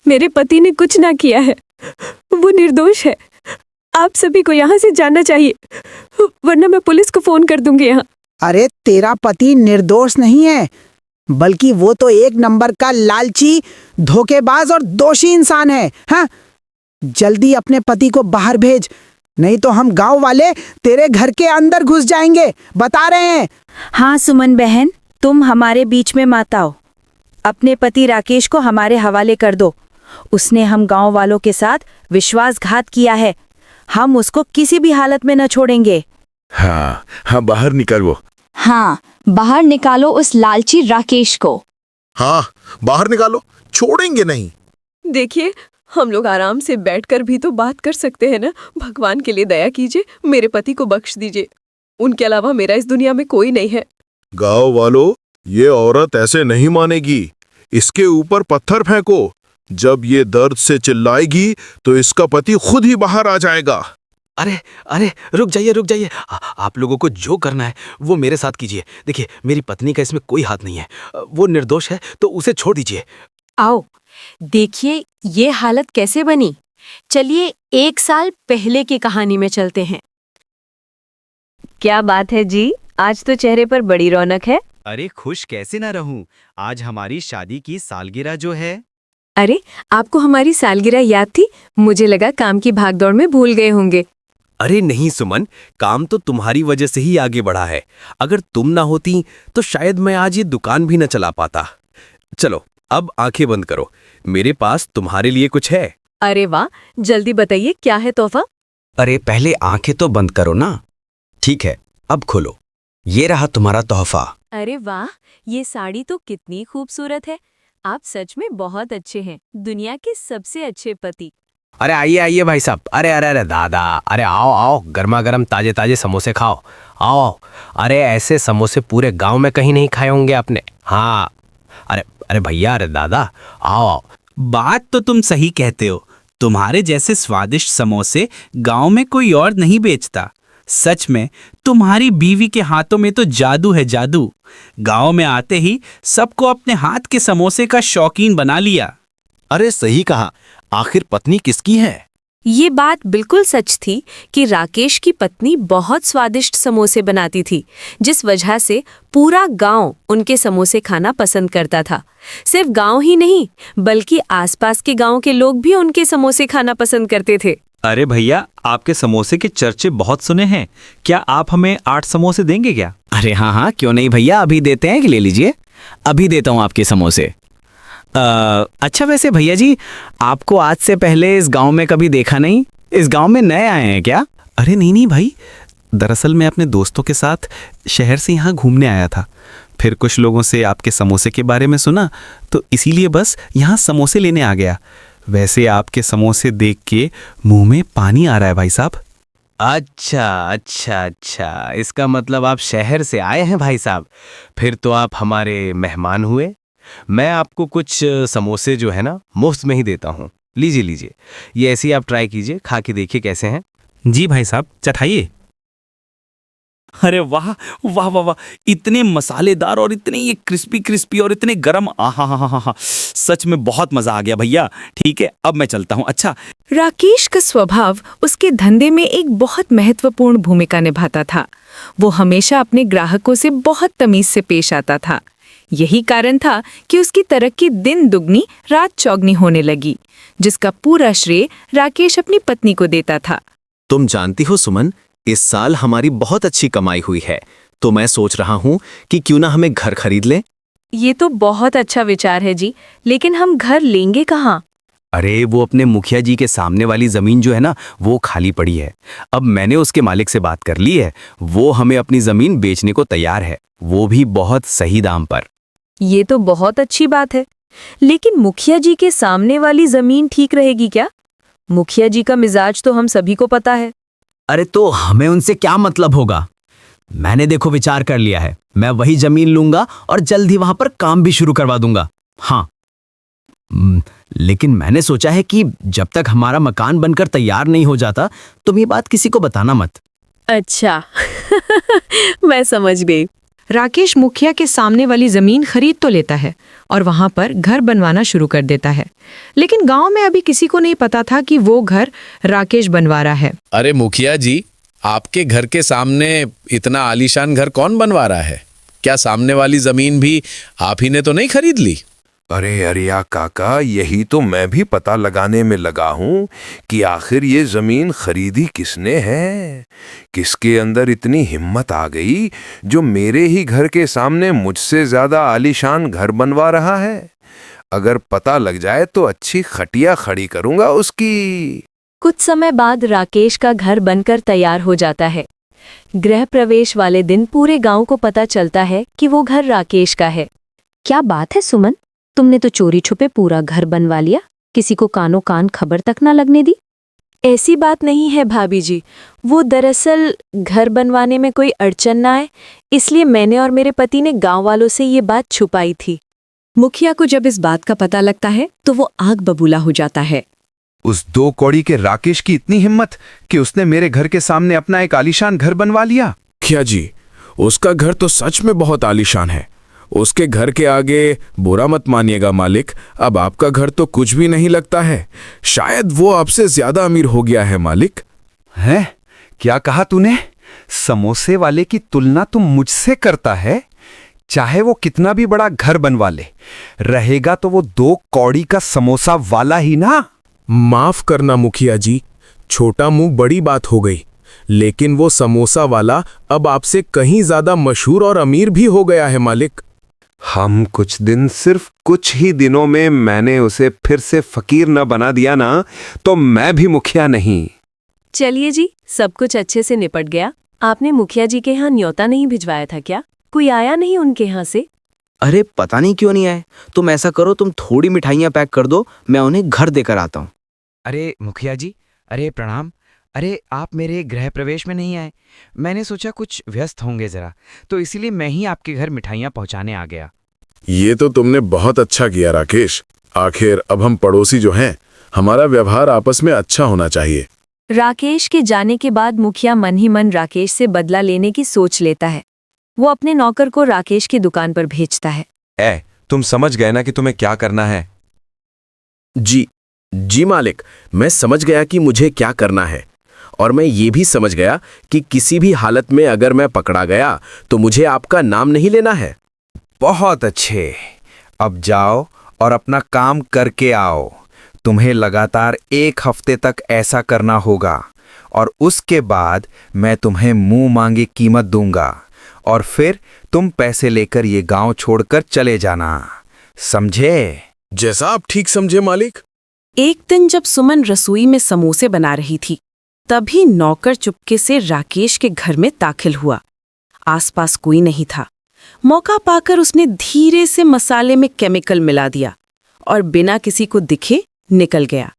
मेरे पति ने कुछ ना किया है, वो निर्दोष है। आप सभी को यहाँ से जाना चाहिए, वरना मैं पुलिस को फोन कर दूंगी यहाँ। अरे तेरा पति निर्दोष नहीं है, बल्कि वो तो एक नंबर का लालची, धोखेबाज और दोषी इंसान है। हाँ, जल्दी अपने पति को बाहर भेज, नहीं तो हम गांव वाले तेरे घर के अंदर घुस जाएंगे, बता रहे हैं। हाँ सुमन बहन, तुम हमारे बीच में मत आओ। अपने पति राकेश को हमारे हवाले कर दो। उसने हम गांव वालों के साथ विश्वासघात किया है। हम उसको किसी भी हालत में न छोड़ेंगे। हाँ हाँ, बाहर निकल वो। हाँ, बाहर निकालो उस लालची राकेश को। हाँ, बाहर निकालो, छोड़ेंगे नहीं। देखिए, हम लोग आराम से बैठकर भी तो बात कर सकते हैं ना। भगवान के लिए दया कीजिए, मेरे पति को बख्श दीजिए। उनके अलावा मेरा इस दुनिया में कोई नहीं है। गांव वालों, ये औरत ऐसे नहीं मानेगी। इसके ऊपर पत्थर फेंको। जब ये दर्द से चिल्लाएगी तो इसका पति खुद ही बाहर आ जाएगा। अरे अरे, रुक जाइए। आप लोगों को जो करना है वो मेरे साथ कीजिए। देखिए, मेरी पत्नी का इसमें कोई हाथ नहीं है। वो निर्दोष है तो उसे छोड़ दीजिए। आओ देखिए ये हालत कैसे बनी। चलिए 1 साल पहले की कहानी में चलते हैं। क्या बात है जी, आज तो चेहरे पर बड़ी रौनक है। अरे खुश कैसे ना रहूं, आज हमारी शादी की सालगिरह जो है। अरे, आपको हमारी सालगिरह याद थी? मुझे लगा काम की भागदौड़ में भूल गए होंगे। अरे नहीं सुमन, काम तो तुम्हारी वजह से ही आगे बढ़ा है। अगर तुम ना होती तो शायद मैं आज ये दुकान भी न चला पाता। चलो अब आंखें बंद करो, मेरे पास तुम्हारे लिए कुछ है। अरे वाह, जल्दी बताइए क्या है तोहफा। अरे पहले आंखें तो बंद करो ना। ठीक है, अब खोलो। ये रहा तुम्हारा तोहफा। अरे वाह, ये साड़ी तो कितनी खूबसूरत है। आप सच में बहुत अच्छे हैं, दुनिया के सबसे अच्छे पति। अरे आइए भाई साहब। अरे दादा, अरे आओ, गर्मा गर्म ताजे ताजे समोसे खाओ। आओ। अरे ऐसे समोसे पूरे गांव में कहीं नहीं खाए होंगे आपने। हाँ, अरे भैया, अरे दादा, आओ। बात तो तुम सही कहते हो, तुम्हारे जैसे स्वादिष्ट समोसे गांव में कोई और नहीं बेचता। सच में तुम्हारी बीवी के हाथों में तो जादू है, जादू। गांव में आते ही सबको अपने हाथ के समोसे का शौकीन बना लिया। अरे सही कहा, आखिर पत्नी किसकी है? ये बात बिल्कुल सच थी कि राकेश की पत्नी बहुत स्वादिष्ट समोसे बनाती थी, जिस वजह से पूरा गांव उनके समोसे खाना पसंद करता था। सिर्फ गांव ही नहीं, बल्कि आसपास के गांव के लोग भी उनके समोसे खाना पसंद करते थे। अरे भैया, आपके समोसे के चर्चे बहुत सुने हैं। क्या आप हमें 8 समोसे देंगे क्या? अरे हाँ, क्यों नहीं भैया, अभी देते हैं कि ले लीजिए। अभी देता हूँ आपके समोसे। अच्छा वैसे भैया जी, आपको आज से पहले इस गांव में कभी देखा नहीं? इस गांव में नए आए हैं क्या? अरे नहीं भाई, दरअसल मैं अपने दोस्तों के साथ शहर से यहाँ घूमने आया था। फिर कुछ लोगों से आपके समोसे के बारे में सुना, तो इसीलिए बस यहाँ समोसे लेने आ गया। वैसे आपके समोसे देख के मुंह में पानी आ रहा है भाई साहब। अच्छा, इसका मतलब आप शहर से आए हैं भाई साहब। फिर तो आप हमारे मेहमान हुए। मैं आपको कुछ समोसे जो है ना मुफ्त में ही देता हूँ। लीजिए, ये ऐसे ही आप ट्राई कीजिए, खा के देखिए कैसे हैं। जी भाई साहब, चटाइए। अरे वाह वाह वाह वाह, इतने मसालेदार और इतने ये क्रिस्पी और इतने गरम। आहा, सच में बहुत मजा आ गया भैया। ठीक है, अब मैं चलता हूँ। अच्छा, राकेश का स्वभाव उसके धंधे में एक बहुत महत्वपूर्ण भूमिका निभाता था। वो हमेशा अपने ग्राहकों से बहुत तमीज से पेश आता था। यही कारण था कि उसकी तरक्की दिन दुगनी रात चौगनी होने लगी, जिसका पूरा श्रेय राकेश अपनी पत्नी को देता था। तुम जानती हो सुमन, इस साल हमारी बहुत अच्छी कमाई हुई है, तो मैं सोच रहा हूँ कि क्यों ना हमें घर खरीद लें। ये तो बहुत अच्छा विचार है जी, लेकिन हम घर लेंगे कहाँ? अरे वो अपने मुखिया जी के सामने वाली जमीन जो है ना, वो खाली पड़ी है। अब मैंने उसके मालिक से बात कर ली है, वो हमें अपनी जमीन बेचने को तैयार है, वो भी बहुत सही दाम पर। ये तो बहुत अच्छी बात है, लेकिन मुखिया जी के सामने वाली जमीन ठीक रहेगी क्या? मुखिया जी का मिजाज तो हम सभी को पता है। अरे तो हमें उनसे क्या मतलब होगा? मैंने देखो विचार कर लिया है, मैं वही जमीन लूंगा और जल्द ही वहां पर काम भी शुरू करवा दूंगा। हाँ, लेकिन मैंने सोचा है कि जब तक हमारा मकान बनकर तैयार नहीं हो जाता, तुम ये बात किसी को बताना मत। अच्छा मैं समझ गई। राकेश मुखिया के सामने वाली जमीन खरीद तो लेता है और वहां पर घर बनवाना शुरू कर देता है। लेकिन गांव में अभी किसी को नहीं पता था कि वो घर राकेश बनवा रहा है। अरे मुखिया जी, आपके घर के सामने इतना आलीशान घर कौन बनवा रहा है? क्या सामने वाली जमीन भी आप ही ने तो नहीं खरीद ली? अरे अरिया काका, यही तो मैं भी पता लगाने में लगा हूँ कि आखिर ये जमीन खरीदी किसने है। किसके अंदर इतनी हिम्मत आ गई जो मेरे ही घर के सामने मुझसे ज्यादा आलीशान घर बनवा रहा है। अगर पता लग जाए तो अच्छी खटिया खड़ी करूंगा उसकी। कुछ समय बाद राकेश का घर बनकर तैयार हो जाता है। गृह प्रवेश वाले दिन पूरे गांव को पता चलता है कि वो घर राकेश का है। क्या बात है सुमन, तुमने तो चोरी छुपे पूरा घर बनवा लिया, किसी को कानो कान खबर तक ना लगने दी। ऐसी बात नहीं है भाभी जी, वो दरअसल घर बनवाने में कोई अड़चन ना आए इसलिए मैंने और मेरे पति ने गांव वालों से ये बात छुपाई थी। मुखिया को जब इस बात का पता लगता है तो वो आग बबूला हो जाता है। उस 2 कौड़ी के राकेश की इतनी हिम्मत कि उसने मेरे घर के सामने अपना एक आलीशान घर बनवा लिया। क्या जी, उसका घर तो सच में बहुत आलीशान है। उसके घर के आगे बुरा मत मानिएगा मालिक, अब आपका घर तो कुछ भी नहीं लगता है। शायद वो आपसे ज्यादा अमीर हो गया है मालिक। हैं? क्या कहा तूने? समोसे वाले की तुलना तुम मुझसे करता है? चाहे वो कितना भी बड़ा घर बनवा ले, रहेगा तो वो 2 कौड़ी का समोसा वाला ही ना। माफ करना मुखिया जी, छोटा मुंह बड़ी बात हो गई, लेकिन वो समोसा वाला अब आपसे कहीं ज्यादा मशहूर और अमीर भी हो गया है मालिक। हम सिर्फ कुछ ही दिनों में मैंने उसे फिर से फकीर न बना दिया ना, तो मैं भी मुखिया नहीं। चलिए जी, सब कुछ अच्छे से निपट गया। आपने मुखिया जी के यहाँ न्योता नहीं भिजवाया था क्या? कोई आया नहीं उनके यहाँ से? अरे पता नहीं क्यों नहीं आए। तुम ऐसा करो, तुम थोड़ी मिठाइयाँ पैक कर दो, मैं उन्हें घर देकर आता हूँ। अरे मुखिया जी, अरे प्रणाम। अरे आप मेरे गृह प्रवेश में नहीं आए। मैंने सोचा कुछ व्यस्त होंगे जरा, तो इसीलिए मैं ही आपके घर मिठाइयाँ पहुँचाने आ गया। ये तो तुमने बहुत अच्छा किया राकेश। आखिर अब हम पड़ोसी जो हैं, हमारा व्यवहार आपस में अच्छा होना चाहिए। राकेश के जाने के बाद मुखिया मन ही मन राकेश से बदला लेने की सोच लेता है। वो अपने नौकर को राकेश की दुकान पर भेजता है। तुम समझ गए ना कि तुम्हें क्या करना है? जी मालिक, मैं समझ गया कि मुझे क्या करना है, और मैं ये भी समझ गया कि किसी भी हालत में अगर मैं पकड़ा गया तो मुझे आपका नाम नहीं लेना है। बहुत अच्छे, अब जाओ और अपना काम करके आओ। तुम्हें लगातार 1 हफ्ते तक ऐसा करना होगा, और उसके बाद मैं तुम्हें मुंह मांगी कीमत दूंगा, और फिर तुम पैसे लेकर ये गांव छोड़कर चले जाना, समझे? जैसा आप ठीक समझे मालिक। एक दिन जब सुमन रसोई में समोसे बना रही थी, तभी नौकर चुपके से राकेश के घर में दाखिल हुआ। आसपास कोई नहीं था। मौका पाकर उसने धीरे से मसाले में केमिकल मिला दिया और बिना किसी को दिखे निकल गया।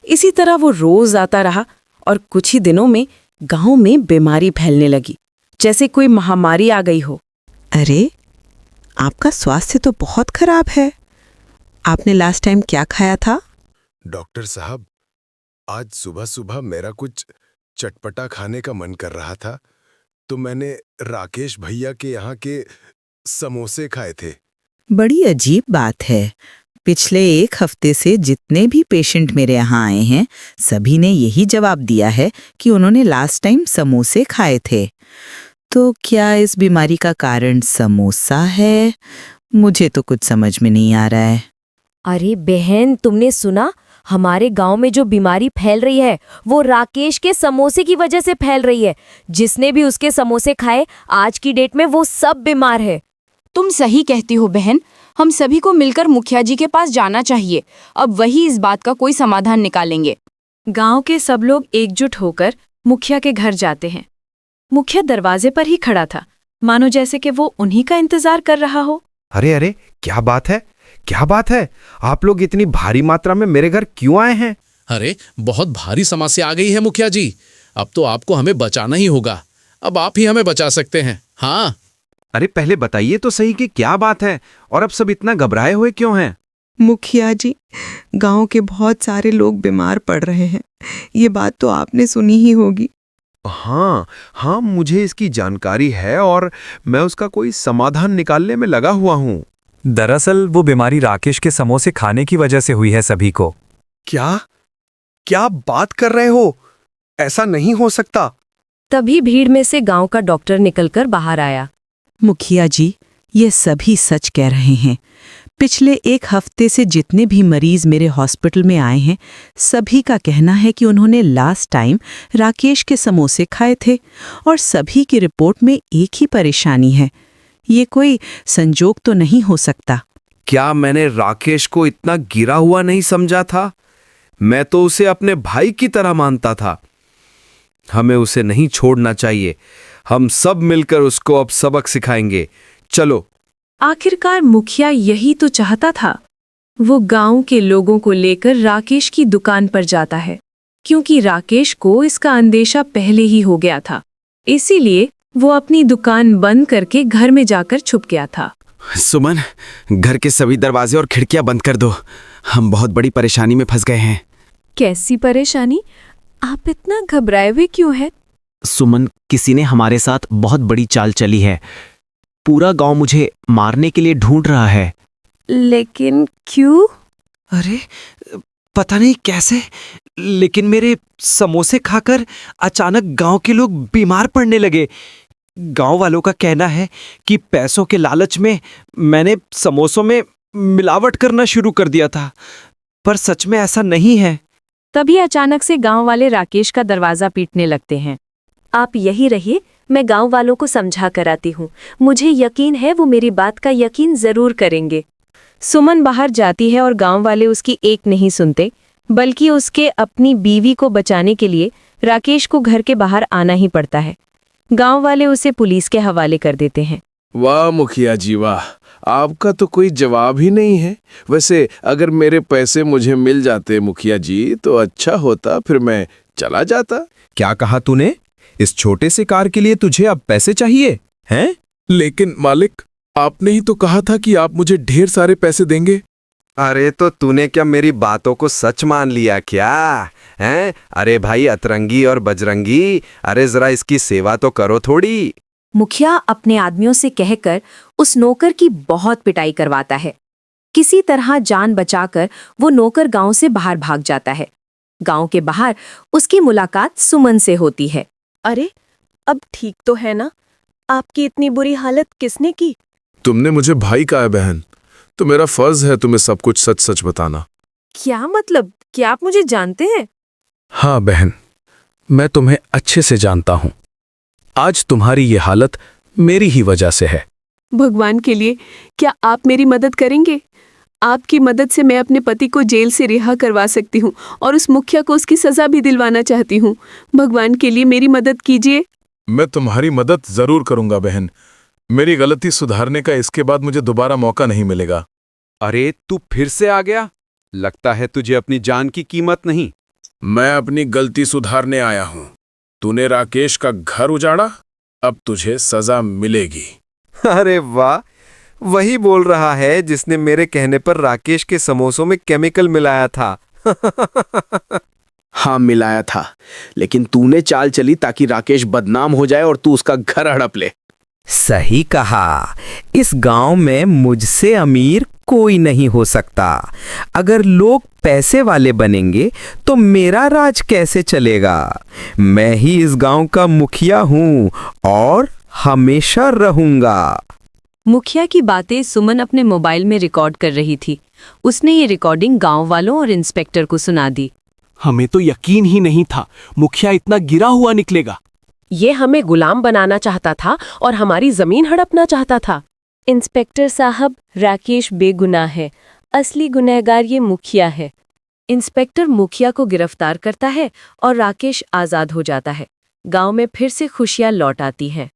इसी तरह वो रोज आता रहा और कुछ ही दिनों में गांव में बीमारी फैलने लगी, जैसे कोई महामारी आ गई हो। अरे, आपका स्वास्थ्य तो बहुत खराब है। आपने लास्ट टाइम क्या खाया था? डॉक्टर साहब, आज सुबह सुबह मेरा कुछ चटपटा खाने का मन कर रहा था, तो मैंने राकेश भैया के यहाँ के समोसे खाए थे। बड़ी अजीब बात है। पिछले 1 हफ्ते से जितने भी पेशेंट मेरे यहाँ आए हैं, सभी ने यही जवाब दिया है कि उन्होंने लास्ट टाइम समोसे खाए थे। तो क्या इस बीमारी का कारण समोसा है? मुझे तो कुछ समझ में नहीं आ रहा है। अरे बहन, तुमने सुना? हमारे गांव में जो बीमारी फैल रही है वो राकेश के समोसे की वजह से फैल रही है। जिसने भी उसके समोसे खाए, आज की डेट में वो सब बीमार है। तुम सही कहती हो बहन, हम सभी को मिलकर मुखिया जी के पास जाना चाहिए। अब वही इस बात का कोई समाधान निकालेंगे। गांव के सब लोग एकजुट होकर मुखिया के घर जाते हैं। मुखिया दरवाजे पर ही खड़ा था, मानो जैसे कि वो उन्हीं का इंतजार कर रहा हो। अरे अरे, क्या बात है? क्या बात है? आप लोग इतनी भारी मात्रा में मेरे घर क्यों आए हैं? अरे बहुत भारी समस्या आ गई है मुखिया जी। अब तो आपको हमें बचाना ही होगा। अब आप ही हमें बचा सकते हैं। हाँ। अरे पहले बताइए तो सही कि क्या बात है, और अब सब इतना घबराए हुए क्यों हैं? मुखिया जी, गांव के बहुत सारे लोग बीमार पड़ रहे हैं। ये बात तो आपने सुनी ही होगी। हाँ हाँ, मुझे इसकी जानकारी है और मैं उसका कोई समाधान निकालने में लगा हुआ हूँ। दरअसल वो बीमारी राकेश के समोसे खाने की वजह से हुई है सभी को। क्या क्या बात कर रहे हो? ऐसा नहीं हो सकता। तभी भीड़ में से गांव का डॉक्टर निकलकर बाहर आया। मुखिया जी, ये सभी सच कह रहे हैं। पिछले 1 हफ्ते से जितने भी मरीज मेरे हॉस्पिटल में आए हैं, सभी का कहना है कि उन्होंने लास्ट टाइम राकेश के समोसे खाए थे और सभी की रिपोर्ट में एक ही परेशानी है। ये कोई संजोग तो नहीं हो सकता। क्या मैंने राकेश को इतना गिरा हुआ नहीं समझा था? मैं तो उसे अपने भाई की तरह मानता था। हमें उसे नहीं छोड़ना चाहिए। हम सब मिलकर उसको अब सबक सिखाएंगे। चलो। आखिरकार मुखिया यही तो चाहता था। वो गांव के लोगों को लेकर राकेश की दुकान पर जाता है, क्योंकि राकेश को इसका अंदेशा पहले ही हो गया था। इसीलिए वो अपनी दुकान बंद करके घर में जाकर छुप गया था। सुमन, घर के सभी दरवाजे और खिड़कियां बंद कर दो। हम बहुत बड़ी परेशानी में फंस गए हैं। कैसी परेशानी? आप इतना घबराए हुए क्यों हैं? सुमन, किसी ने हमारे साथ बहुत बड़ी चाल चली है। पूरा गांव मुझे मारने के लिए ढूंढ रहा है। लेकिन क्यों? अरे पता नहीं कैसे, लेकिन मेरे समोसे खाकर अचानक गांव के लोग बीमार पड़ने लगे। गांव वालों का कहना है कि पैसों के लालच में मैंने समोसों में मिलावट करना शुरू कर दिया था, पर सच में ऐसा नहीं है। तभी अचानक से गांव वाले राकेश का दरवाजा पीटने लगते हैं। आप यही रहिए, मैं गांव वालों को समझा कर आती हूँ। मुझे यकीन है वो मेरी बात का यकीन जरूर करेंगे। सुमन बाहर जाती है और गांव वाले उसकी एक नहीं सुनते, बल्कि उसके अपनी बीवी को बचाने के लिए राकेश को घर के बाहर आना ही पड़ता है। गांव वाले उसे पुलिस के हवाले कर देते हैं। वाह मुखिया जी वाह, आपका तो कोई जवाब ही नहीं है। वैसे अगर मेरे पैसे मुझे मिल जाते मुखिया जी तो अच्छा होता, फिर मैं चला जाता। क्या कहा तूने? इस छोटे से कार के लिए तुझे अब पैसे चाहिए हैं? लेकिन मालिक, आपने ही तो कहा था कि आप मुझे ढेर सारे पैसे देंगे। अरे तो तूने क्या मेरी बातों को सच मान लिया क्या? हैं? अरे भाई अतरंगी और बजरंगी, अरे जरा इसकी सेवा तो करो थोड़ी। मुखिया अपने आदमियों से कहकर उस नौकर की बहुत पिटाई करवाता है। किसी तरह जान बचाकर वो नौकर गांव से बाहर भाग जाता है। गांव के बाहर उसकी मुलाकात सुमन से होती है। अरे, अब ठीक तो है ना? आपकी इतनी बुरी हालत किसने की? तुमने मुझे भाई कहा है बहन, तो मेरा फर्ज है तुम्हें सब कुछ सच सच बताना। क्या मतलब? क्या आप मुझे जानते हैं? हाँ बहन, मैं तुम्हें अच्छे से जानता हूँ। आज तुम्हारी ये हालत मेरी ही वजह से है। भगवान के लिए क्या आप मेरी मदद करेंगे? आपकी मदद से मैं अपने पति को जेल से रिहा करवा सकती हूँ और उस मुखिया को उसकी सजा भी दिलवाना चाहती हूँ। भगवान के लिए मेरी मदद कीजिए। मैं तुम्हारी मदद जरूर करूंगा बहन। मेरी गलती सुधारने का इसके बाद मुझे दोबारा मौका नहीं मिलेगा। अरे तू फिर से आ गया? लगता है तुझे अपनी जान की कीमत नहीं। मैं अपनी गलती सुधारने आया हूँ। तूने राकेश का घर उजाड़ा, अब तुझे सजा मिलेगी। अरे वाह, वही बोल रहा है जिसने मेरे कहने पर राकेश के समोसों में केमिकल मिलाया था। हाँ मिलाया था, लेकिन तूने चाल चली ताकि राकेश बदनाम हो जाए और तू उसका घर हड़प ले। सही कहा। इस गांव में मुझसे अमीर कोई नहीं हो सकता। अगर लोग पैसे वाले बनेंगे तो मेरा राज कैसे चलेगा? मैं ही इस गांव का मुखिया हूं और हमेशा रहूंगा। मुखिया की बातें सुमन अपने मोबाइल में रिकॉर्ड कर रही थी। उसने ये रिकॉर्डिंग गांव वालों और इंस्पेक्टर को सुना दी। हमें तो यकीन ही नहीं था मुखिया इतना गिरा हुआ निकलेगा। ये हमें गुलाम बनाना चाहता था और हमारी जमीन हड़पना चाहता था। इंस्पेक्टर साहब, राकेश बेगुनाह है। असली गुनहगार ये मुखिया है। इंस्पेक्टर मुखिया को गिरफ्तार करता है और राकेश आजाद हो जाता है। गांव में फिर से खुशियां लौट आती हैं।